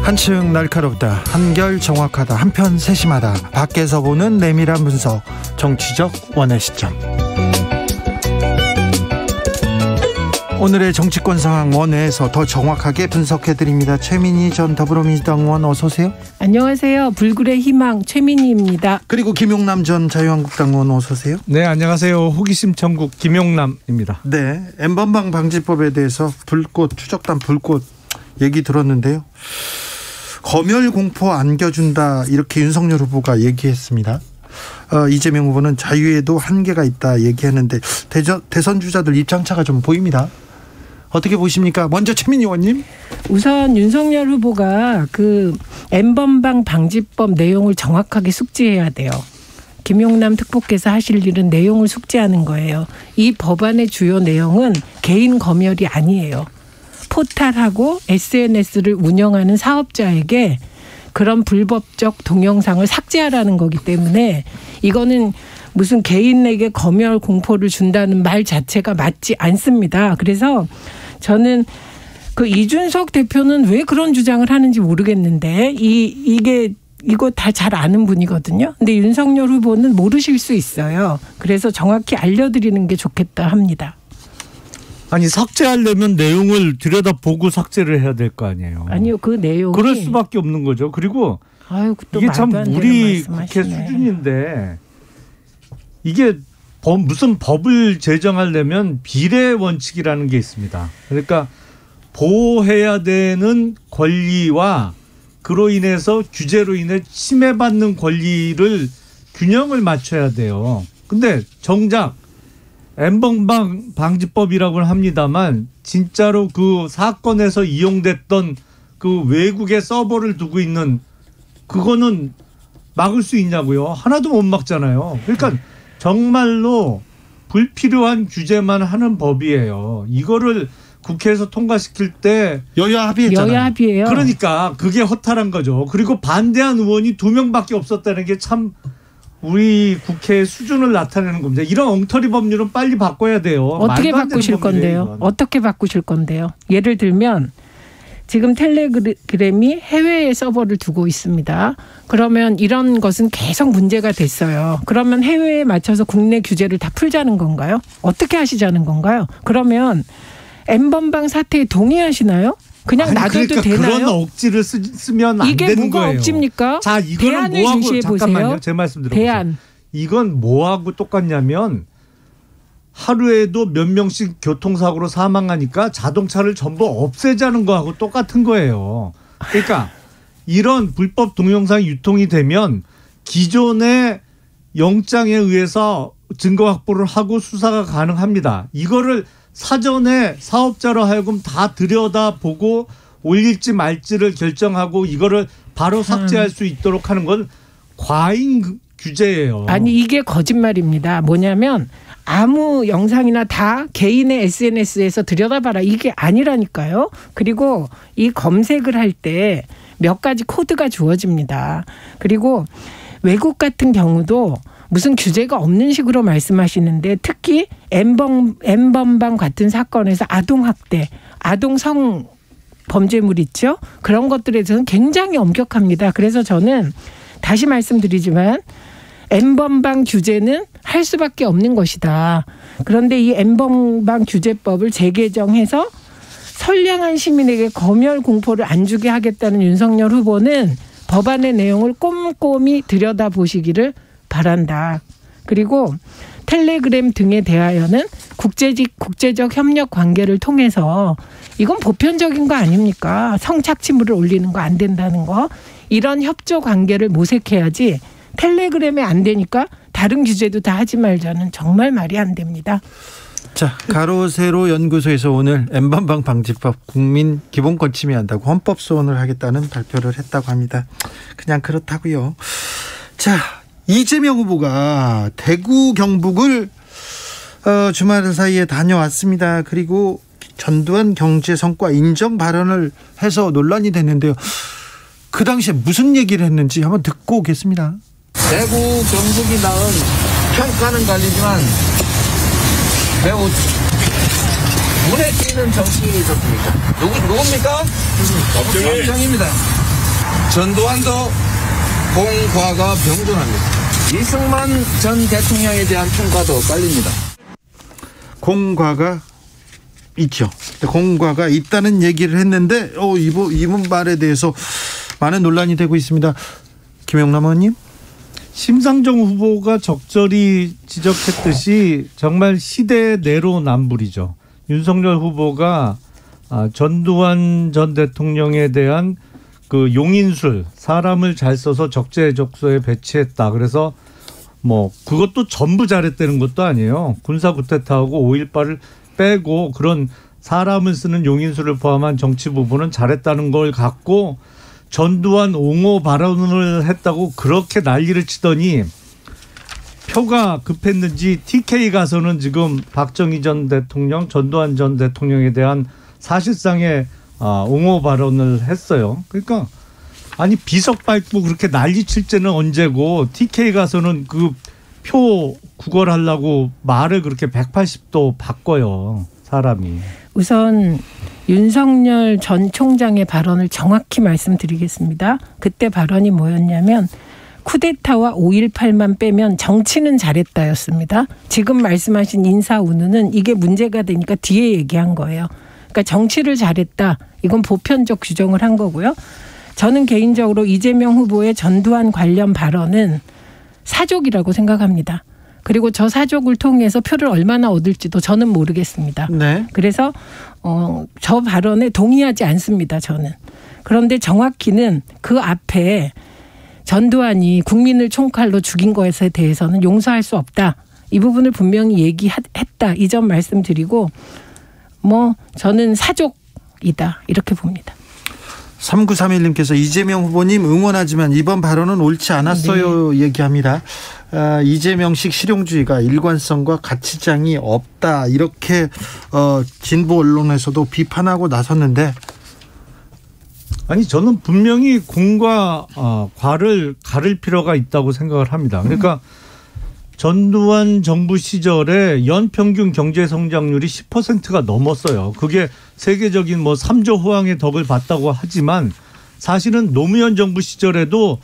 한층 날카롭다, 한결 정확하다, 한편 세심하다. 밖에서 보는 내밀한 분석, 정치적 원의 시점. 오늘의 정치권 상황 원회에서 더 정확하게 분석해드립니다. 최민희 전 더불어민주당 의원, 어서 오세요. 안녕하세요. 불굴의 희망 최민희입니다. 그리고 김용남 전 자유한국당 의원, 어서 오세요. 네, 안녕하세요. 호기심 천국 김용남입니다. 네, N번방 방지법에 대해서 불꽃, 추적단 불꽃 얘기 들었는데요. 검열 공포 안겨준다, 이렇게 윤석열 후보가 얘기했습니다. 이재명 후보는 자유에도 한계가 있다 얘기했는데 대선 주자들 입장차가 좀 보입니다. 어떻게 보십니까? 먼저 최민희 의원님. 우선 윤석열 후보가 그 N번방 방지법 내용을 정확하게 숙지해야 돼요. 김용남 특보께서 하실 일은 내용을 숙지하는 거예요. 이 법안의 주요 내용은 개인 검열이 아니에요. 포탈하고 SNS를 운영하는 사업자에게 그런 불법적 동영상을 삭제하라는 거기 때문에 이거는 무슨 개인에게 검열 공포를 준다는 말 자체가 맞지 않습니다. 그래서 저는 그 이준석 대표는 왜 그런 주장을 하는지 모르겠는데 이거 다 잘 아는 분이거든요. 근데 윤석열 후보는 모르실 수 있어요. 그래서 정확히 알려드리는 게 좋겠다 합니다. 아니, 삭제하려면 내용을 들여다보고 삭제를 해야 될 거 아니에요. 아니요, 그 내용이 그럴 수밖에 없는 거죠. 그리고 이게 참 우리 국회 수준인데, 이게 무슨 법을 제정하려면 비례 원칙이라는 게 있습니다. 그러니까 보호해야 되는 권리와 그로 인해서 규제로 인해 침해받는 권리를 균형을 맞춰야 돼요. 근데 정작 N번방 방지법이라고는 합니다만 진짜로 그 사건에서 이용됐던 그 외국의 서버를 두고 있는 그거는 막을 수 있냐고요? 하나도 못 막잖아요. 그러니까 정말로 불필요한 규제만 하는 법이에요. 이거를 국회에서 통과시킬 때 여야 합의했잖아요. 여야 합의예요. 그러니까 그게 허탈한 거죠. 그리고 반대한 의원이 2명밖에 없었다는 게 참 우리 국회의 수준을 나타내는 겁니다. 이런 엉터리 법률은 빨리 바꿔야 돼요. 어떻게 바꾸실 건데요? 어떻게 바꾸실 건데요? 예를 들면 지금 텔레그램이 해외에 서버를 두고 있습니다. 그러면 이런 것은 계속 문제가 됐어요. 그러면 해외에 맞춰서 국내 규제를 다 풀자는 건가요? 어떻게 하시자는 건가요? 그러면 N번방 사태에 동의하시나요? 그냥 놔둬도 그러니까 되나요? 그런 억지를 쓰면 안 이게 되는 뭐가 거예요. 억지입니까? 자, 이거는 대안을 뭐하고 제시해 잠깐만요. 보세요. 제 말씀 들어보세요. 대안. 이건 뭐하고 똑같냐면 하루에도 몇 명씩 교통사고로 사망하니까 자동차를 전부 없애자는 거하고 똑같은 거예요. 그러니까 이런 불법 동영상이 유통이 되면 기존의 영장에 의해서 증거 확보를 하고 수사가 가능합니다. 이거를 사전에 사업자로 하여금 다 들여다보고 올릴지 말지를 결정하고 이거를 바로 삭제할 수 있도록 하는 건 과잉 규제예요. 아니, 이게 거짓말입니다. 뭐냐면 아무 영상이나 다 개인의 SNS에서 들여다봐라, 이게 아니라니까요. 그리고 이 검색을 할 때 몇 가지 코드가 주어집니다. 그리고 외국 같은 경우도 무슨 규제가 없는 식으로 말씀하시는데 특히 N번방 같은 사건에서 아동학대, 아동성 범죄물 있죠. 그런 것들에 대해서는 굉장히 엄격합니다. 그래서 저는 다시 말씀드리지만 N번방 규제는 할 수밖에 없는 것이다. 그런데 이 N번방 규제법을 재개정해서 선량한 시민에게 검열 공포를 안 주게 하겠다는 윤석열 후보는 법안의 내용을 꼼꼼히 들여다보시기를 바란다. 그리고 텔레그램 등에 대하여는 국제적 협력 관계를 통해서 이건 보편적인 거 아닙니까? 성착취물을 올리는 거 안 된다는 거. 이런 협조 관계를 모색해야지 텔레그램에 안 되니까 다른 규제도 다 하지 말자는 정말 말이 안 됩니다. 자, 가로세로 연구소에서 오늘 N번방 방지법 국민 기본권 침해한다고 헌법 소원을 하겠다는 발표를 했다고 합니다. 그냥 그렇다고요. 자, 이재명 후보가 대구 경북을 주말 사이에 다녀왔습니다. 그리고 전두환 경제 성과 인정 발언을 해서 논란이 됐는데요. 그 당시에 무슨 얘기를 했는지 한번 듣고 오겠습니다. 대구 경북이 낳은 평가는 갈리지만 매우 눈에 띄는 정치인이셨습니까? 누굽니까? 박정희입니다. 전두환도 공과가 병존합니다. 이승만 전 대통령에 대한 평가도 깔립니다. 공과가 있죠. 공과가 있다는 얘기를 했는데 이분 말에 대해서 많은 논란이 되고 있습니다. 김영남 의원님. 심상정 후보가 적절히 지적했듯이 정말 시대의 내로남불이죠. 윤석열 후보가 전두환 전 대통령에 대한 그 용인술, 사람을 잘 써서 적재적소에 배치했다. 그래서 뭐 그것도 전부 잘했다는 것도 아니에요. 군사 쿠데타하고 5.18을 빼고 그런 사람을 쓰는 용인술을 포함한 정치 부분은 잘했다는 걸 갖고 전두환 옹호 발언을 했다고 그렇게 난리를 치더니 표가 급했는지 TK 가서는 지금 박정희 전 대통령, 전두환 전 대통령에 대한 사실상의 옹호 발언을 했어요. 그러니까 아니 비석 밟고 그렇게 난리 칠 때는 언제고 TK 가서는 그 표 구걸하려고 말을 그렇게 180도 바꿔요. 사람이. 우선 윤석열 전 총장의 발언을 정확히 말씀드리겠습니다. 그때 발언이 뭐였냐면 쿠데타와 5.18만 빼면 정치는 잘했다였습니다. 지금 말씀하신 인사 운운은 이게 문제가 되니까 뒤에 얘기한 거예요. 그러니까 정치를 잘했다. 이건 보편적 규정을 한 거고요. 저는 개인적으로 이재명 후보의 전두환 관련 발언은 사족이라고 생각합니다. 그리고 저 사족을 통해서 표를 얼마나 얻을지도 저는 모르겠습니다. 네. 그래서 저 발언에 동의하지 않습니다. 저는. 그런데 정확히는 그 앞에 전두환이 국민을 총칼로 죽인 것에 대해서는 용서할 수 없다. 이 부분을 분명히 얘기했다. 이 점 말씀드리고 저는 사족이다. 이렇게 봅니다. 3931님께서 이재명 후보님 응원하지만 이번 발언은 옳지 않았어요. 네. 얘기합니다. 이재명식 실용주의가 일관성과 가치장이 없다. 이렇게 진보 언론에서도 비판하고 나섰는데 아니 저는 분명히 공과 과를 가를 필요가 있다고 생각을 합니다. 그러니까 전두환 정부 시절에 연평균 경제 성장률이 10%가 넘었어요. 그게 세계적인 3조 호황의 덕을 봤다고 하지만 사실은 노무현 정부 시절에도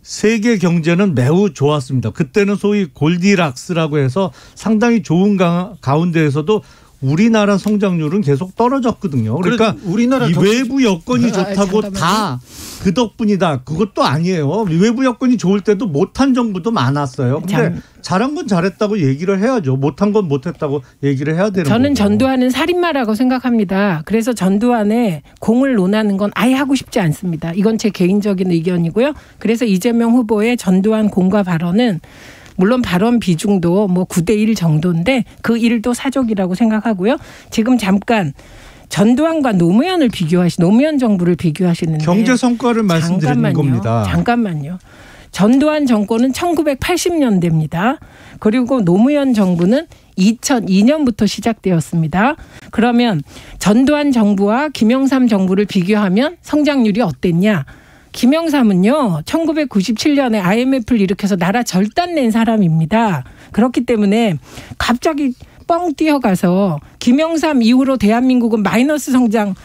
세계 경제는 매우 좋았습니다. 그때는 소위 골디락스라고 해서 상당히 좋은 가운데에서도 우리나라 성장률은 계속 떨어졌거든요. 그러니까 우리나라 이 외부 여건이 좋다고 다 그 덕분이다. 그것도 아니에요. 외부 여건이 좋을 때도 못한 정부도 많았어요. 근데 잘한 건 잘했다고 얘기를 해야죠. 못한 건 못했다고 얘기를 해야 되는 거죠. 저는 전두환은 살인마라고 생각합니다. 그래서 전두환의 공을 논하는 건 아예 하고 싶지 않습니다. 이건 제 개인적인 의견이고요. 그래서 이재명 후보의 전두환 공과 발언은 물론 발언 비중도 9대1 정도인데 그 일도 사족이라고 생각하고요. 지금 잠깐 전두환과 노무현 정부를 비교하시는데 경제 성과를 말씀드리는 겁니다. 잠깐만요. 전두환 정권은 1980년대입니다. 그리고 노무현 정부는 2002년부터 시작되었습니다. 그러면 전두환 정부와 김영삼 정부를 비교하면 성장률이 어땠냐? 김영삼은요 1997년에 IMF를 일으켜서 나라 절단낸 사람입니다. 그렇기 때문에 갑자기 뻥 뛰어가서 김영삼 이후로 대한민국은 마이너스 성장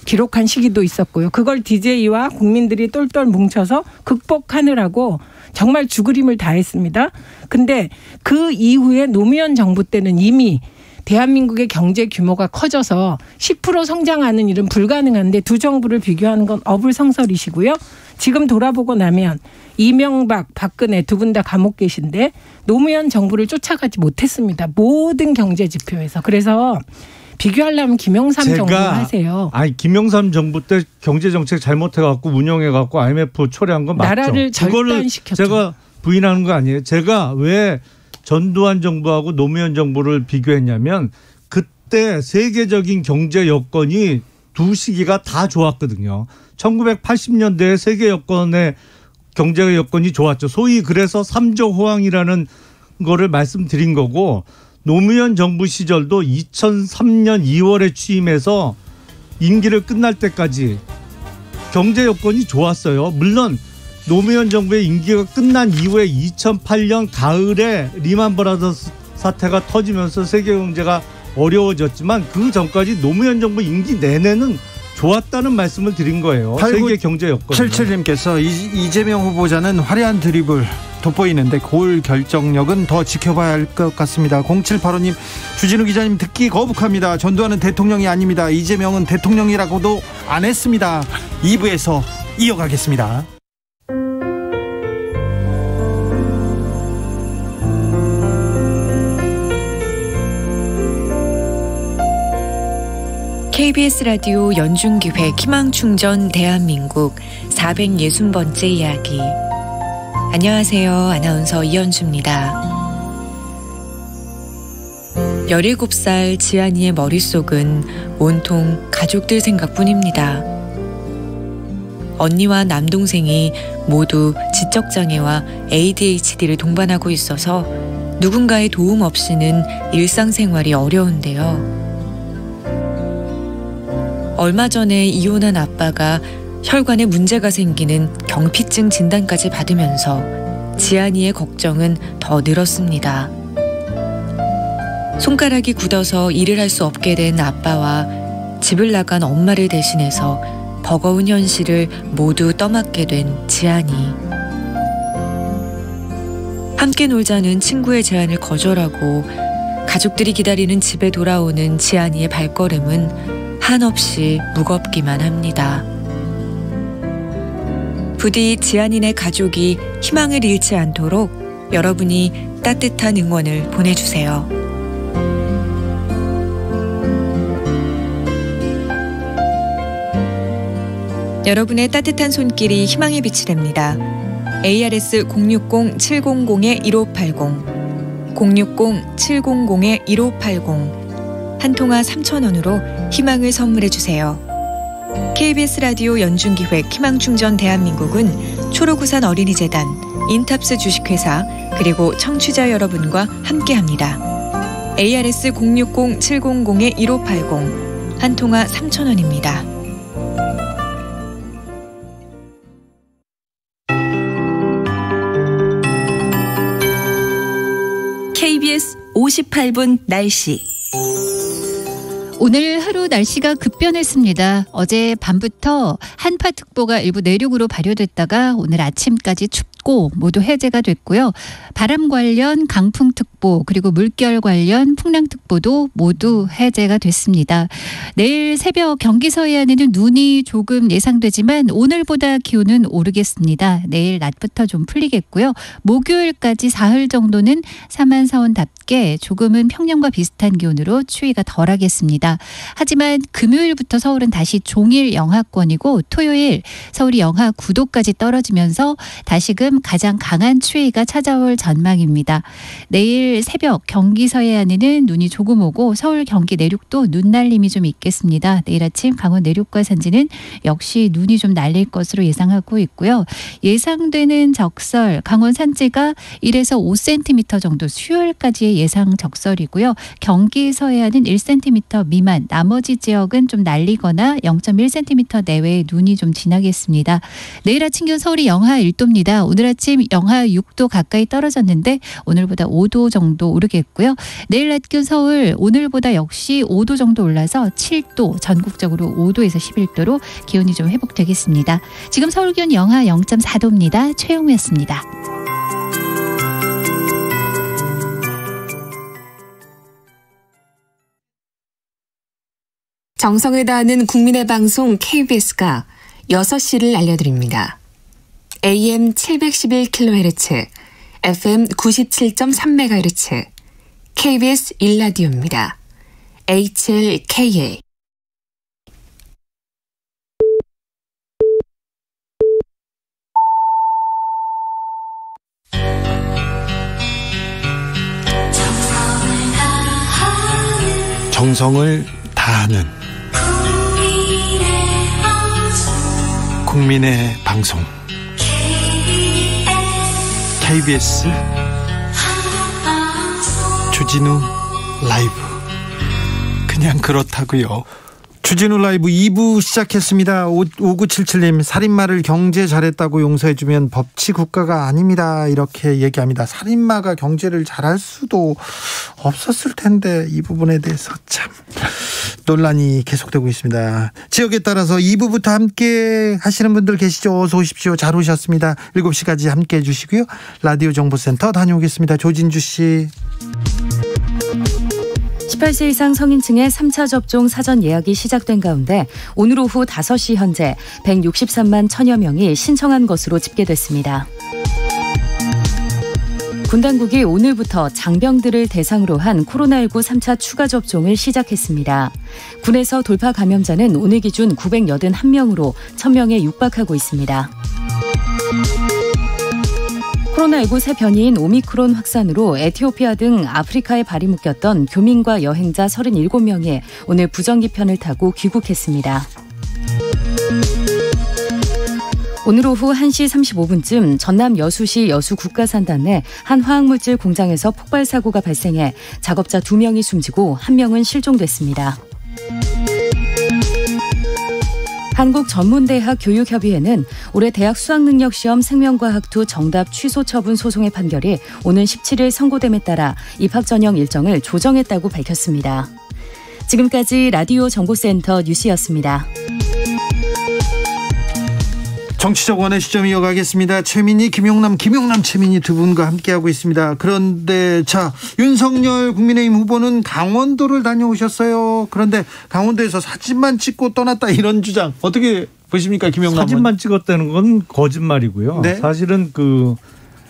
기록한 시기도 있었고요. 그걸 DJ와 국민들이 똘똘 뭉쳐서 극복하느라고 정말 죽을 힘을 다했습니다. 근데 그 이후에 노무현 정부 때는 이미 대한민국의 경제 규모가 커져서 10% 성장하는 일은 불가능한데 두 정부를 비교하는 건 어불성설이시고요. 지금 돌아보고 나면 이명박, 박근혜 두 분 다 감옥 계신데 노무현 정부를 쫓아가지 못했습니다. 모든 경제 지표에서. 그래서 비교하려면 김영삼 정부 하세요. 아니 김영삼 정부 때 경제정책 잘못해갖고 운영해갖고 IMF 초래한 건 맞죠. 나라를 절단시켰죠. 제가 부인하는 거 아니에요. 제가 왜 전두환 정부하고 노무현 정부를 비교했냐면 그때 세계적인 경제 여건이 두 시기가 다 좋았거든요. 1980년대에 세계 여건의 경제 여건이 좋았죠. 소위 그래서 3조 호황이라는 거를 말씀드린 거고 노무현 정부 시절도 2003년 2월에 취임해서 임기를 끝날 때까지 경제 여건이 좋았어요. 물론 노무현 정부의 임기가 끝난 이후에 2008년 가을에 리만 브라더스 사태가 터지면서 세계 경제가 어려워졌지만 그 전까지 노무현 정부 임기 내내는 좋았다는 말씀을 드린 거예요. 세계 경제 여건. 77님께서 이재명 후보자는 화려한 드리블 돋보이는데 골 결정력은 더 지켜봐야 할 것 같습니다. 0785님, 주진우 기자님 듣기 거북합니다. 전두환은 대통령이 아닙니다. 이재명은 대통령이라고도 안 했습니다. 2부에서 이어가겠습니다. KBS 라디오 연중기획 희망충전 대한민국 460번째 이야기. 안녕하세요. 아나운서 이현주입니다. 17살 지안이의 머릿속은 온통 가족들 생각뿐입니다. 언니와 남동생이 모두 지적장애와 ADHD를 동반하고 있어서 누군가의 도움 없이는 일상생활이 어려운데요. 얼마 전에 이혼한 아빠가 혈관에 문제가 생기는 경피증 진단까지 받으면서 지안이의 걱정은 더 늘었습니다. 손가락이 굳어서 일을 할 수 없게 된 아빠와 집을 나간 엄마를 대신해서 버거운 현실을 모두 떠맡게 된 지안이. 함께 놀자는 친구의 제안을 거절하고 가족들이 기다리는 집에 돌아오는 지안이의 발걸음은 한없이 무겁기만 합니다. 부디 지안이네 가족이 희망을 잃지 않도록 여러분이 따뜻한 응원을 보내주세요. 여러분의 따뜻한 손길이 희망의 빛이 됩니다. ARS 060-700-1580 060-700-1580 한 통화 3,000원으로 희망을 선물해주세요. KBS 라디오 연중기획 희망충전 대한민국은 초록우산 어린이재단, 인탑스 주식회사 그리고 청취자 여러분과 함께합니다. ARS 060-700-1580 한 통화 3,000원입니다. KBS 58분 날씨. 오늘 하루 날씨가 급변했습니다. 어제 밤부터 한파특보가 일부 내륙으로 발효됐다가 오늘 아침까지 춥고 모두 해제가 됐고요. 바람 관련 강풍특보 그리고 물결 관련 풍랑특보도 모두 해제가 됐습니다. 내일 새벽 경기 서해안에는 눈이 조금 예상되지만 오늘보다 기온은 오르겠습니다. 내일 낮부터 좀 풀리겠고요. 목요일까지 사흘 정도는 사만사원답게 조금은 평년과 비슷한 기온으로 추위가 덜하겠습니다. 하지만 금요일부터 서울은 다시 종일 영하권이고 토요일 서울이 영하 9도까지 떨어지면서 다시금 가장 강한 추위가 찾아올 전망입니다. 내일 새벽 경기 서해안에는 눈이 조금 오고 서울 경기 내륙도 눈 날림이 좀 있겠습니다. 내일 아침 강원 내륙과 산지는 역시 눈이 좀 날릴 것으로 예상하고 있고요. 예상되는 적설 강원 산지가 1에서 5cm 정도 수요일까지의 예상 적설이고요. 경기 서해안은 1cm 미만, 나머지 지역은 좀 날리거나 0.1cm 내외의 눈이 좀 지나겠습니다. 내일 아침 기온 서울이 영하 1도입니다. 오늘 아침 영하 6도 가까이 떨어졌는데 오늘보다 5도 정도 오르겠고요. 내일 낮 기온 서울 오늘보다 역시 5도 정도 올라서 7도, 전국적으로 5도에서 11도로 기온이 좀 회복되겠습니다. 지금 서울 기온 영하 0.4도입니다. 최영우였습니다. 정성을 다하는 국민의 방송 KBS가 6시를 알려드립니다. AM 711kHz, FM 97.3MHz, KBS 1라디오입니다. HLKA. 정성을 다하는 국민의 방송 KBS 주진우 라이브. 그냥 그렇다고요. 주진우 라이브 2부 시작했습니다. 5977님, 살인마를 경제 잘했다고 용서해주면 법치 국가가 아닙니다. 이렇게 얘기합니다. 살인마가 경제를 잘할 수도 없었을 텐데 이 부분에 대해서 참 논란이 계속되고 있습니다. 지역에 따라서 2부부터 함께 하시는 분들 계시죠? 어서 오십시오. 잘 오셨습니다. 7시까지 함께 해주시고요. 라디오 정보센터 다녀오겠습니다. 조진주 씨. 18세 이상 성인층의 3차 접종 사전 예약이 시작된 가운데 오늘 오후 5시 현재 163만 1000여 명이 신청한 것으로 집계됐습니다. 군 당국이 오늘부터 장병들을 대상으로 한 코로나19 3차 추가 접종을 시작했습니다. 군에서 돌파 감염자는 오늘 기준 981명으로 1000명에 육박하고 있습니다. 코로나19 새 변이인 오미크론 확산으로 에티오피아 등 아프리카에 발이 묶였던 교민과 여행자 37명이 오늘 부정기편을 타고 귀국했습니다. 오늘 오후 1시 35분쯤 전남 여수시 여수국가산단 내 한 화학물질 공장에서 폭발 사고가 발생해 작업자 2명이 숨지고 1명은 실종됐습니다. 한국전문대학 교육협의회는 올해 대학 수학능력시험 생명과학2 정답 취소 처분 소송의 판결이 오는 17일 선고됨에 따라 입학 전형 일정을 조정했다고 밝혔습니다. 지금까지 라디오 정보센터 뉴스였습니다. 정치적 원의 시점 이어가겠습니다. 최민희, 김용남 최민희 두 분과 함께하고 있습니다. 그런데 자, 윤석열 국민의힘 후보는 강원도를 다녀오셨어요. 그런데 강원도에서 사진만 찍고 떠났다 이런 주장 어떻게 보십니까, 김용남? 사진만 찍었다는 건 거짓말이고요. 네? 사실은 그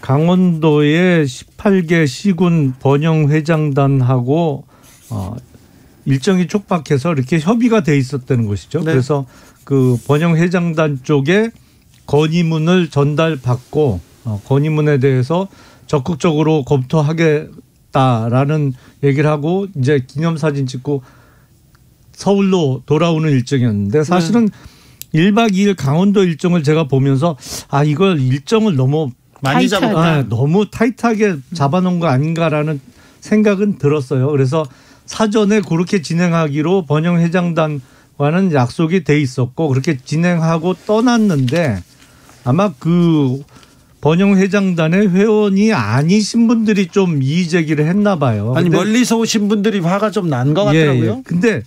강원도의 18개 시군 번영회장단하고 일정이 촉박해서 이렇게 협의가 돼 있었다는 것이죠. 네. 그래서 그 번영회장단 쪽에 건의문을 전달받고 건의문에 대해서 적극적으로 검토하겠다라는 얘기를 하고 이제 기념사진 찍고 서울로 돌아오는 일정이었는데 사실은 1박 2일 강원도 일정을 제가 보면서 이걸 일정을 너무 많이 잡았다. 너무 타이트하게 잡아놓은 거 아닌가라는 생각은 들었어요. 그래서 사전에 그렇게 진행하기로 번영회장단과는 약속이 돼 있었고 그렇게 진행하고 떠났는데 아마 그 번영회장단의 회원이 아니신 분들이 좀 이의 제기를 했나 봐요. 아니 멀리서 오신 분들이 화가 좀 난 것 같더라고요. 예. 근데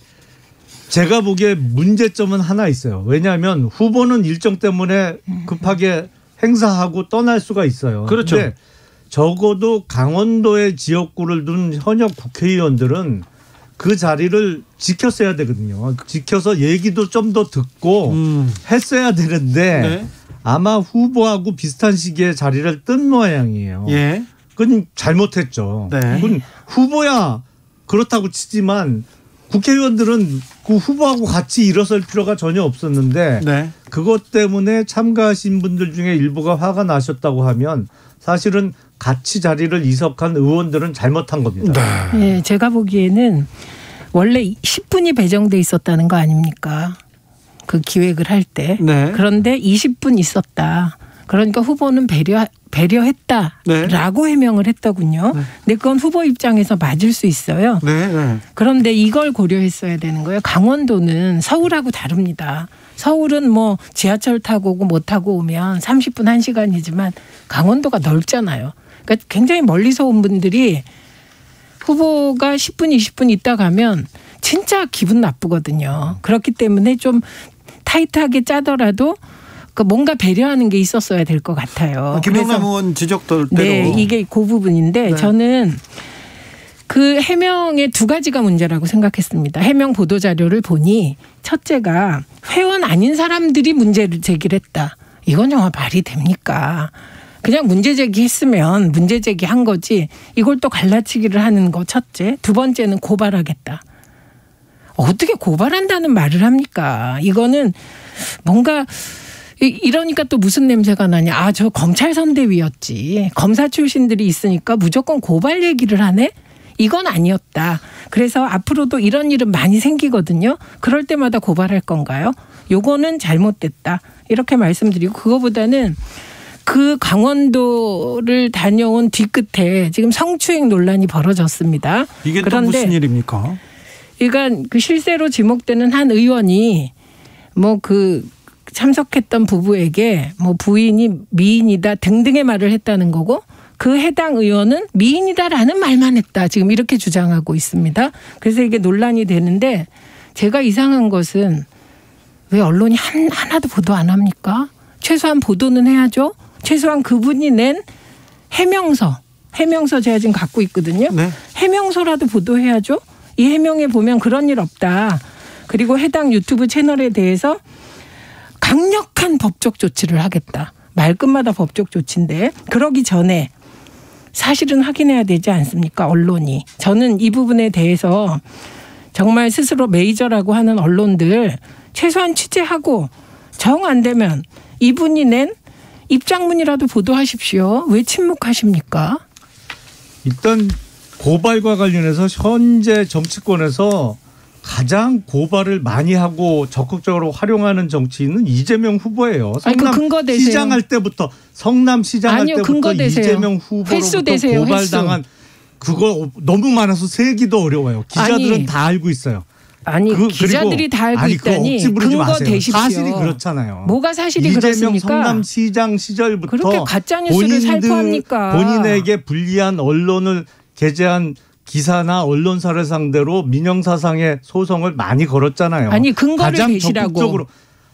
제가 보기에 문제점은 하나 있어요. 왜냐하면 후보는 일정 때문에 급하게 행사하고 떠날 수가 있어요. 그렇죠. 근데 적어도 강원도의 지역구를 둔 현역 국회의원들은 그 자리를 지켰어야 되거든요. 지켜서 얘기도 좀 더 듣고 했어야 되는데 네. 아마 후보하고 비슷한 시기에 자리를 뜬 모양이에요. 예. 그건 잘못했죠. 네. 그건 후보야 그렇다고 치지만 국회의원들은 그 후보하고 같이 일어설 필요가 전혀 없었는데 네. 그것 때문에 참가하신 분들 중에 일부가 화가 나셨다고 하면 사실은 같이 자리를 이석한 의원들은 잘못한 겁니다. 네, 제가 보기에는 원래 10분이 배정돼 있었다는 거 아닙니까? 그 기획을 할 때. 네. 그런데 20분 있었다. 그러니까 후보는 배려했다라고 해명을 했더군요. 네. 근데 그건 후보 입장에서 맞을 수 있어요. 네, 네. 그런데 이걸 고려했어야 되는 거예요. 강원도는 서울하고 다릅니다. 서울은 뭐 지하철 타고 오고 못 타고 오면 30분 1시간이지만 강원도가 넓잖아요. 그러니까 굉장히 멀리서 온 분들이 후보가 10분 20분 있다 가면 진짜 기분 나쁘거든요. 그렇기 때문에 좀 타이트하게 짜더라도 뭔가 배려하는 게 있었어야 될 것 같아요. 김용남 의원 지적대로. 네, 이게 그 부분인데 네. 저는 그 해명의 두 가지가 문제라고 생각했습니다. 해명 보도자료를 보니 첫째가 회원 아닌 사람들이 문제를 제기를 했다. 이건 정말 말이 됩니까? 그냥 문제 제기했으면 문제 제기한 거지 이걸 또 갈라치기를 하는 거 첫째. 두 번째는 고발하겠다. 어떻게 고발한다는 말을 합니까? 이거는 뭔가 이러니까 또 무슨 냄새가 나냐. 저 검찰 선대위였지. 검사 출신들이 있으니까 무조건 고발 얘기를 하네? 이건 아니었다. 그래서 앞으로도 이런 일은 많이 생기거든요. 그럴 때마다 고발할 건가요? 요거는 잘못됐다. 이렇게 말씀드리고 그거보다는 그 강원도를 다녀온 뒤끝에 지금 성추행 논란이 벌어졌습니다. 이게 또 무슨 일입니까? 그러니까 그 실세로 지목되는 한 의원이 뭐 그 참석했던 부부에게 뭐 부인이 미인이다 등등의 말을 했다는 거고 그 해당 의원은 미인이다라는 말만 했다. 지금 이렇게 주장하고 있습니다. 그래서 이게 논란이 되는데 제가 이상한 것은 왜 언론이 하나도 보도 안 합니까? 최소한 보도는 해야죠. 최소한 그분이 낸 해명서 제가 지금 갖고 있거든요. 네. 해명서라도 보도해야죠. 이 해명에 보면 그런 일 없다. 그리고 해당 유튜브 채널에 대해서 강력한 법적 조치를 하겠다. 말끝마다 법적 조치인데 그러기 전에 사실은 확인해야 되지 않습니까? 언론이. 저는 이 부분에 대해서 정말 스스로 메이저라고 하는 언론들 최소한 취재하고 정 안 되면 이분이 낸 입장문이라도 보도하십시오. 왜 침묵하십니까? 일단 고발과 관련해서 현재 정치권에서 가장 고발을 많이 하고 적극적으로 활용하는 정치인은 이재명 후보예요. 성남시장 할 때부터 성남시장 할 때부터 이재명 후보로부터 고발당한 그거 너무 많아서 세기도 어려워요. 기자들은 다 알고 있어요. 아니 기자들이 다 알고 있다니 근거 대십시오. 사실이 그렇잖아요. 뭐가 사실이 이재명 그렇습니까? 성남시장 시절부터 그렇게 가짜뉴스를 살포합니까? 본인에게 불리한 언론을 게재한 기사나 언론사를 상대로 민형사상의 소송을 많이 걸었잖아요. 아니 근거를 가장 대시라고. 적극적으로.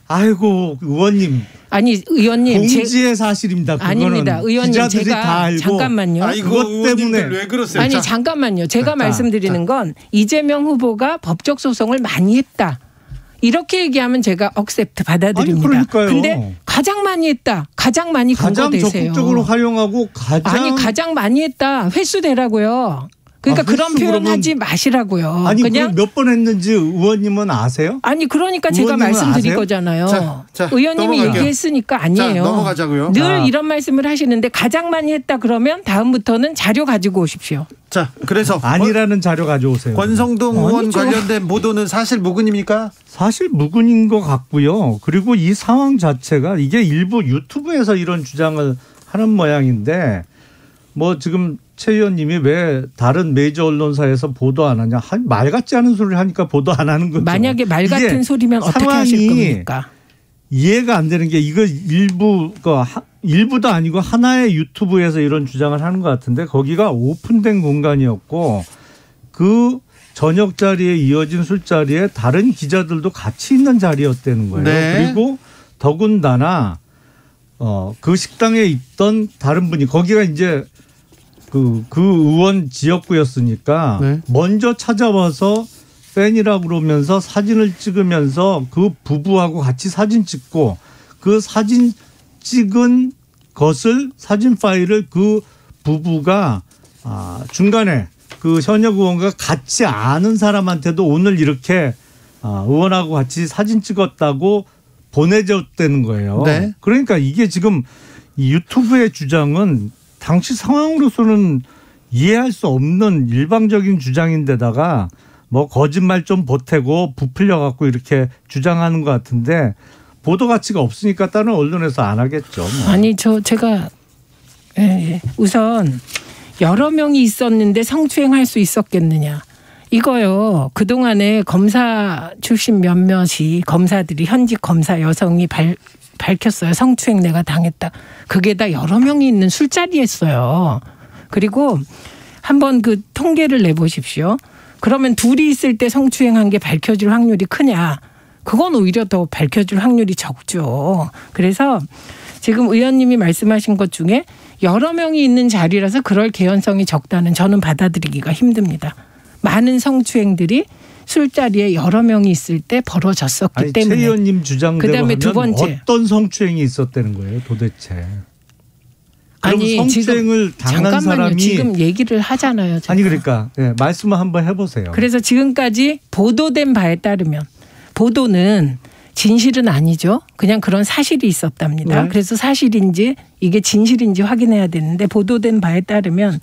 아이고 의원님. 아니 의원님. 공지의 사실입니다. 그거는 아닙니다. 의원님 기자들이 제가 다 알고. 잠깐만요. 그것 때문에. 왜 그러세요? 아니 잠깐만요. 제가 말씀드리는 건 이재명 후보가 법적 소송을 많이 했다. 이렇게 얘기하면 제가 억셉트 받아들입니다. 그런데 가장 많이 했다. 가장 많이 근거 대세요. 가장 적극적으로 활용하고 가장 많이 했다. 횟수 대라고요. 그러니까 그런 표현하지 마시라고요. 아니 그냥 몇 번 했는지 의원님은 아세요? 아니 그러니까 제가 말씀드릴 거잖아요. 자, 의원님이 넘어갈게요. 얘기했으니까 아니에요. 자, 넘어가자고요. 늘 이런 말씀을 하시는데 가장 많이 했다 그러면 다음부터는 자료 가지고 오십시오. 자, 그래서 아니라는 자료 가져오세요. 권성동 의원 관련된 보도는 사실 무근입니까? 사실 무근인 것 같고요. 그리고 이 상황 자체가 이게 일부 유튜브에서 이런 주장을 하는 모양인데 뭐 지금 최 의원님이 왜 다른 메이저 언론사에서 보도 안 하냐. 말 같지 않은 소리를 하니까 보도 안 하는 거죠. 만약에 말 같은 소리면 어떻게 하실 겁니까? 이해가 안 되는 게 이거 일부도 아니고 하나의 유튜브에서 이런 주장을 하는 것 같은데 거기가 오픈된 공간이었고 그 저녁 자리에 이어진 술자리에 다른 기자들도 같이 있는 자리였다는 거예요. 네. 그리고 더군다나 그 식당에 있던 다른 분이 거기가 이제 그 의원 지역구였으니까 네. 먼저 찾아와서 팬이라고 그러면서 사진을 찍으면서 그 부부하고 같이 사진 찍고 그 사진 찍은 것을 사진 파일을 그 부부가 중간에 그 현역 의원과 같이 아는 사람한테도 오늘 이렇게 의원하고 같이 사진 찍었다고 보내줬다는 거예요. 네. 그러니까 이게 지금 이 유튜브의 주장은 당시 상황으로서는 이해할 수 없는 일방적인 주장인데다가 뭐 거짓말 좀 보태고 부풀려 갖고 이렇게 주장하는 것 같은데 보도 가치가 없으니까 다른 언론에서 안 하겠죠. 뭐. 아니 제가 우선 여러 명이 있었는데 성추행할 수 있었겠느냐. 이거요. 그동안에 검사 출신 몇몇이 검사들이 현직 검사 여성이 밝혔어요. 성추행 내가 당했다. 그게 다 여러 명이 있는 술자리였어요. 그리고 한번 그 통계를 내보십시오. 그러면 둘이 있을 때 성추행한 게 밝혀질 확률이 크냐. 그건 오히려 더 밝혀질 확률이 적죠. 그래서 지금 의원님이 말씀하신 것 중에 여러 명이 있는 자리라서 그럴 개연성이 적다는 저는 받아들이기가 힘듭니다. 많은 성추행들이 술자리에 여러 명이 있을 때 벌어졌었기 때문에. 최 의원님 주장대로 그다음에 하면 두 번째. 어떤 성추행이 있었다는 거예요 도대체. 아니 성추행을 당한 사람이 지금 얘기를 하잖아요. 제가. 아니 그러니까 말씀을 한번 해보세요. 그래서 지금까지 보도된 바에 따르면 보도는 진실은 아니죠. 그냥 그런 사실이 있었답니다. 네. 그래서 사실인지 이게 진실인지 확인해야 되는데 보도된 바에 따르면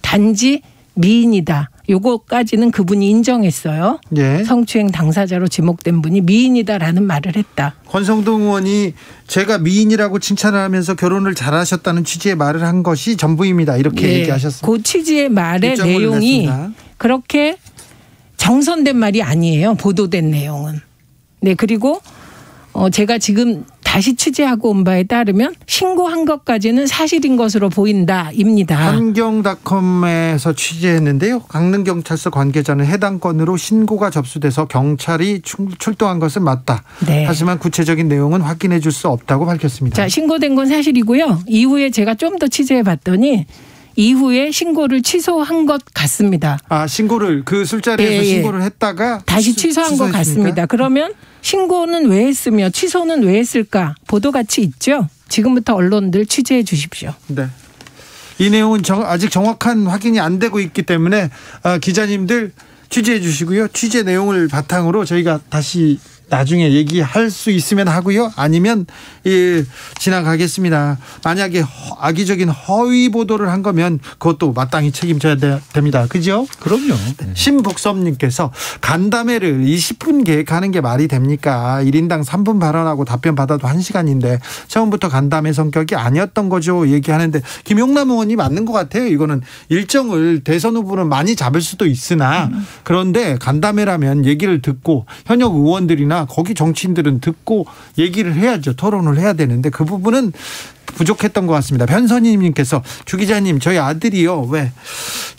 단지 미인이다. 요거까지는 그분이 인정했어요. 예. 성추행 당사자로 지목된 분이 미인이다라는 말을 했다. 권성동 의원이 제가 미인이라고 칭찬을 하면서 결혼을 잘하셨다는 취지의 말을 한 것이 전부입니다. 이렇게 얘기하셨습니다. 그 취지의 말의 내용이 냈습니다. 그렇게 정선된 말이 아니에요. 보도된 내용은. 네, 그리고 제가 지금 다시 취재하고 온 바에 따르면 신고한 것까지는 사실인 것으로 보인다입니다. 환경닷컴에서 취재했는데요. 강릉경찰서 관계자는 해당 건으로 신고가 접수돼서 경찰이 출동한 것은 맞다. 네. 하지만 구체적인 내용은 확인해 줄 수 없다고 밝혔습니다. 자, 신고된 건 사실이고요. 이후에 제가 좀 더 취재해 봤더니 이후에 신고를 취소한 것 같습니다. 아, 신고를 그 술자리에서 신고를 했다가 다시 취소한 것 같습니다. 그러면 신고는 왜 했으며 취소는 왜 했을까? 보도가치 있죠. 지금부터 언론들 취재해 주십시오. 네. 이 내용은 아직 정확한 확인이 안 되고 있기 때문에 기자님들 취재해 주시고요. 취재 내용을 바탕으로 저희가 다시 나중에 얘기할 수 있으면 하고요. 아니면 지나가겠습니다. 만약에 악의적인 허위 보도를 한 거면 그것도 마땅히 책임져야 됩니다. 그죠? 그럼요. 네. 신복섭님께서 간담회를 20분 계획하는 게 말이 됩니까? 1인당 3분 발언하고 답변 받아도 1시간인데 처음부터 간담회 성격이 아니었던 거죠. 얘기하는데 김용남 의원이 맞는 것 같아요. 이거는 일정을 대선 후보는 많이 잡을 수도 있으나 그런데 간담회라면 얘기를 듣고 현역 의원들이나 거기 정치인들은 듣고 얘기를 해야죠. 토론을 해야 되는데 그 부분은 부족했던 것 같습니다. 변선희님께서 주 기자님 저희 아들이요. 왜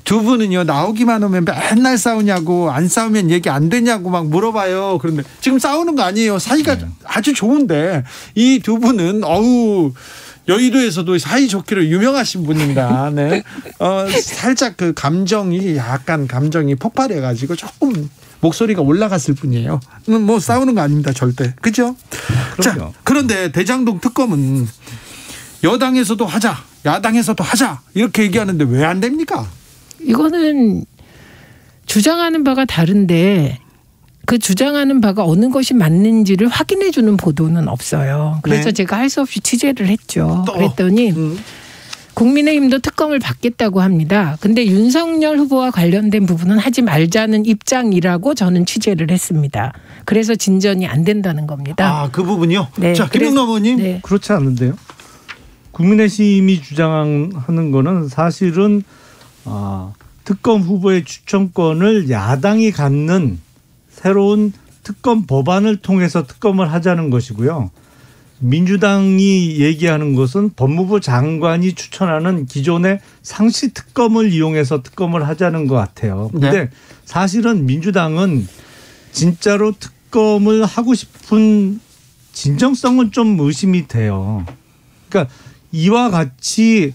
두 분은요 나오기만 하면 맨날 싸우냐고 안 싸우면 얘기 안 되냐고 막 물어봐요. 그런데 지금 싸우는 거 아니에요. 사이가 아주 좋은데 이 두 분은 여의도에서도 사이 좋기로 유명하신 분입니다. 네. 살짝 그 감정이 폭발해가지고 조금 목소리가 올라갔을 뿐이에요. 뭐 싸우는 거 아닙니다. 절대. 그죠? 자, 그런데 대장동 특검은 여당에서도 하자, 야당에서도 하자 이렇게 얘기하는데 왜 안 됩니까? 이거는 주장하는 바가 다른데 그 주장하는 바가 어느 것이 맞는지를 확인해 주는 보도는 없어요. 그래서 네. 제가 할 수 없이 취재를 했죠. 그랬더니 국민의힘도 특검을 받겠다고 합니다. 근데 윤석열 후보와 관련된 부분은 하지 말자는 입장이라고 저는 취재를 했습니다. 그래서 진전이 안 된다는 겁니다. 아, 그 부분이요? 네. 자, 김용남 의원님. 네. 그렇지 않은데요. 국민의힘이 주장하는 거는 사실은 특검 후보의 추천권을 야당이 갖는 새로운 특검 법안을 통해서 특검을 하자는 것이고요. 민주당이 얘기하는 것은 법무부 장관이 추천하는 기존의 상시 특검을 이용해서 특검을 하자는 것 같아요. 그런데 네. 사실은 민주당은 진짜로 특검을 하고 싶은 진정성은 좀 의심이 돼요. 그러니까 이와 같이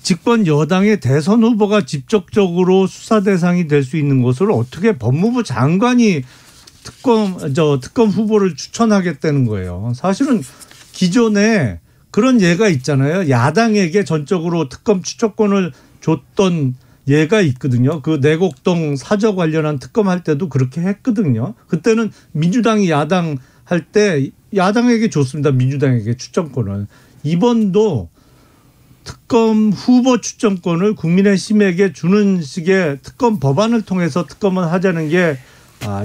집권 여당의 대선 후보가 직접적으로 수사 대상이 될 수 있는 것을 어떻게 법무부 장관이 특검 후보를 추천하겠다는 거예요. 사실은 기존에 그런 예가 있잖아요. 야당에게 전적으로 특검 추천권을 줬던 예가 있거든요. 그 내곡동 사저 관련한 특검 할 때도 그렇게 했거든요. 그때는 민주당이 야당 할 때 야당에게 줬습니다. 민주당에게 추천권을. 이번도 특검 후보 추천권을 국민의힘에게 주는 식의 특검 법안을 통해서 특검을 하자는 게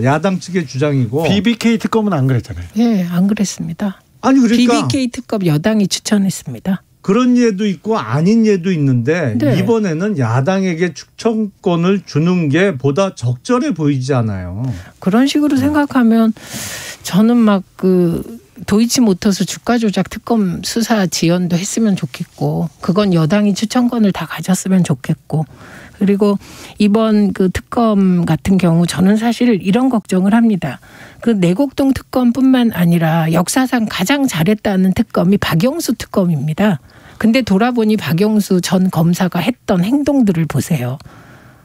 야당 측의 주장이고. BBK 특검은 안 그랬잖아요. 네, 안 그랬습니다. 아니 그러니까 BBK 특검 여당이 추천했습니다. 그런 예도 있고 아닌 예도 있는데 네. 이번에는 야당에게 추천권을 주는 게 보다 적절해 보이지 않아요. 그런 식으로 생각하면 저는 막 도이치모터스 주가 조작 특검 수사 지연도 했으면 좋겠고 그건 여당이 추천권을 다 가졌으면 좋겠고 그리고 이번 그 특검 같은 경우 저는 사실 이런 걱정을 합니다. 그 내곡동 특검뿐만 아니라 역사상 가장 잘했다는 특검이 박영수 특검입니다. 근데 돌아보니 박영수 전 검사가 했던 행동들을 보세요.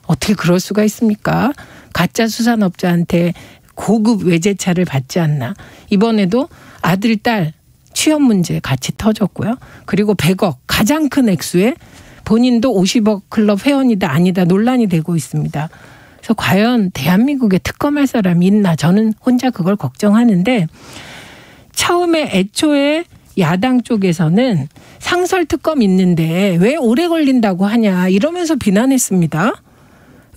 어떻게 그럴 수가 있습니까? 가짜 수산업자한테 고급 외제차를 받지 않나. 이번에도 아들, 딸 취업 문제 같이 터졌고요. 그리고 100억 가장 큰 액수에 본인도 50억 클럽 회원이다 아니다 논란이 되고 있습니다. 그래서 과연 대한민국에 특검할 사람이 있나 저는 혼자 그걸 걱정하는데 처음에 애초에 야당 쪽에서는 상설 특검 있는데 왜 오래 걸린다고 하냐 이러면서 비난했습니다.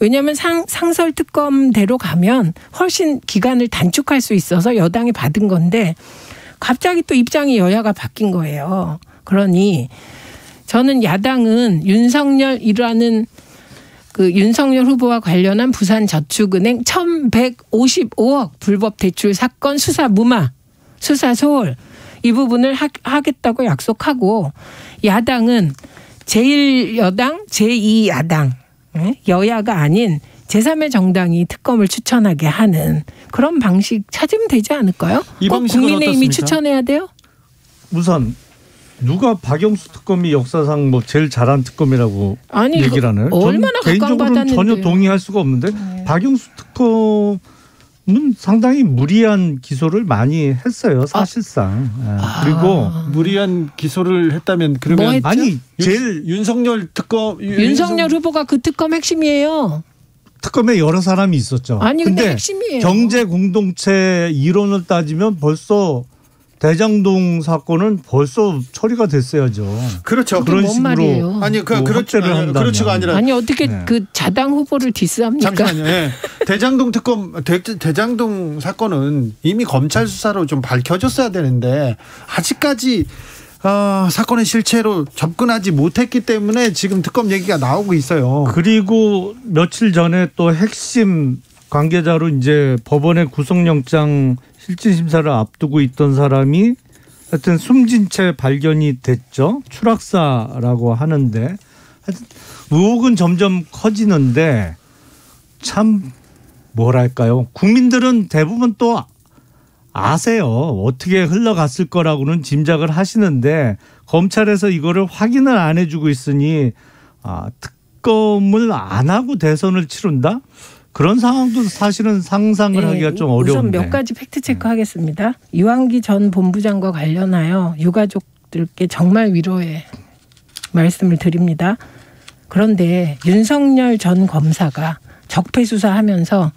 왜냐하면 상설 특검대로 가면 훨씬 기간을 단축할 수 있어서 여당이 받은 건데 갑자기 또 입장이 여야가 바뀐 거예요. 그러니 저는 야당은 윤석열이라는 그 윤석열 후보와 관련한 부산저축은행 1,155억 불법 대출 사건 수사 무마, 수사 소홀 이 부분을 하겠다고 약속하고 야당은 제1여당, 제2야당 여야가 아닌 제3의 정당이 특검을 추천하게 하는 그런 방식 찾으면 되지 않을까요? 이 방식은 국민의힘이 어떻습니까? 추천해야 돼요? 우선 누가 박영수 특검이 역사상 뭐 제일 잘한 특검이라고 아니, 얘기를 하나요? 얼마나 개인적으로는 각광받았는데요. 전혀 동의할 수가 없는데 박영수 특검은 상당히 무리한 기소를 많이 했어요. 사실상. 그리고 무리한 기소를 했다면 그러면 뭐 했죠? 아니 제일 윤석열 특검 윤석열 후보가 그 특검 핵심이에요. 특검에 여러 사람이 있었죠. 아니 근데 핵심이에요. 경제 공동체 이론을 따지면 벌써 대장동 사건은 벌써 처리가 됐어야죠. 그렇죠. 그런 뭔 식으로 말이에요? 아니 뭐 그렇죠. 확대를 한다면. 그렇지가 아니라 아니 어떻게 네. 그 자당 후보를 디스합니까? 잠시만요. 예. 대장동 특검 대장동 사건은 이미 검찰 수사로 좀 밝혀졌어야 되는데 아직까지 사건의 실체로 접근하지 못했기 때문에 지금 특검 얘기가 나오고 있어요. 그리고 며칠 전에 또 핵심 관계자로 이제 법원의 구속영장 실질심사를 앞두고 있던 사람이 하여튼 숨진 채 발견이 됐죠. 추락사라고 하는데 하여튼 의혹은 점점 커지는데 참 뭐랄까요. 국민들은 대부분 또 아세요. 어떻게 흘러갔을 거라고는 짐작을 하시는데 검찰에서 이거를 확인을 안 해주고 있으니 특검을 안 하고 대선을 치른다? 그런 상황도 사실은 상상을 하기가 좀 어려운데. 우선 몇 가지 팩트 체크하겠습니다. 유한기 전 본부장과 관련하여 유가족들께 정말 위로의 말씀을 드립니다. 그런데 윤석열 전 검사가 적폐 수사하면서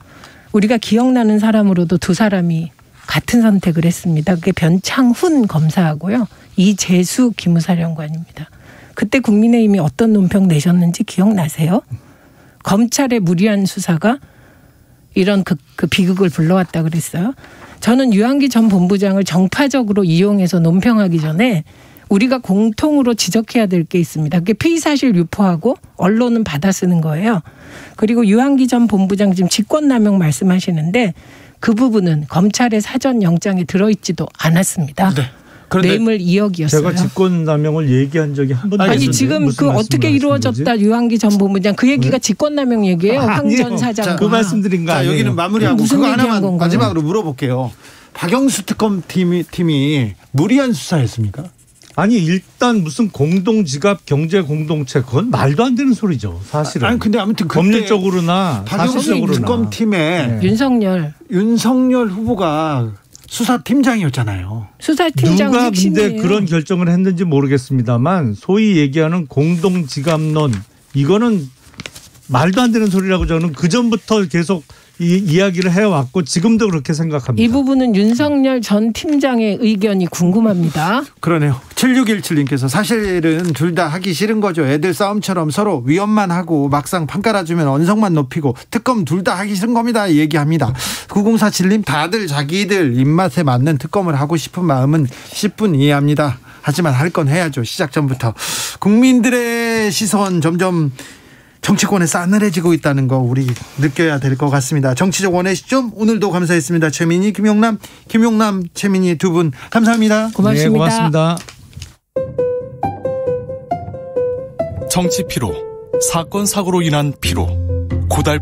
우리가 기억나는 사람으로도 두 사람이 같은 선택을 했습니다. 그게 변창훈 검사하고요. 이재수 기무사령관입니다. 그때 국민의힘이 어떤 논평 내셨는지 기억나세요? 검찰의 무리한 수사가 이런 그 비극을 불러왔다 그랬어요. 저는 유한기 전 본부장을 정파적으로 이용해서 논평하기 전에 우리가 공통으로 지적해야 될 게 있습니다. 그게 피의사실 유포하고 언론은 받아쓰는 거예요. 그리고 유한기 전 본부장 지금 직권남용 말씀하시는데 그 부분은 검찰의 사전 영장에 들어있지도 않았습니다. 네. 그런데 뇌물 2억이었어요. 제가 직권남용을 얘기한 적이 한 번도 없는데 아니 지금 그 어떻게 이루어졌다 유한기 전 본부장 그 얘기가 직권남용 얘기예요. 황 전 사장. 그 말씀드린 거 아니에요. 여기는 마무리하고 무슨 그거 얘기한 하나만 건가요? 마지막으로 물어볼게요. 박영수 특검 팀이 무리한 수사였습니까? 아니 일단 무슨 공동지갑 경제 공동체 그건 말도 안 되는 소리죠. 사실은. 아니 근데 아무튼 그때 법률적으로나 박영수 사실적으로나. 특검 팀에 윤석열 후보가 수사팀장이었잖아요. 수사팀장 누가 핵심이에요. 근데 그런 결정을 했는지 모르겠습니다만 소위 얘기하는 공동지갑론 이거는 말도 안 되는 소리라고 저는 그전부터 계속 이야기를 해왔고 지금도 그렇게 생각합니다. 이 부분은 윤석열 전 팀장의 의견이 궁금합니다. 그러네요. 7617님께서 사실은 둘 다 하기 싫은 거죠. 애들 싸움처럼 서로 위협만 하고 막상 판 깔아주면 언성만 높이고 특검 둘 다 하기 싫은 겁니다. 얘기합니다. 9047님 다들 자기들 입맛에 맞는 특검을 하고 싶은 마음은 10분 이해합니다. 하지만 할 건 해야죠. 시작 전부터. 국민들의 시선 점점 정치권에 싸늘해지고 있다는 거 우리 느껴야 될 것 같습니다. 정치적 원의 시점 오늘도 감사했습니다. 최민희, 김용남, 최민희 두 분 감사합니다. 고맙습니다. 네, 고맙습니다. 정치 피로, 사건 사고로 인한 피로, 고달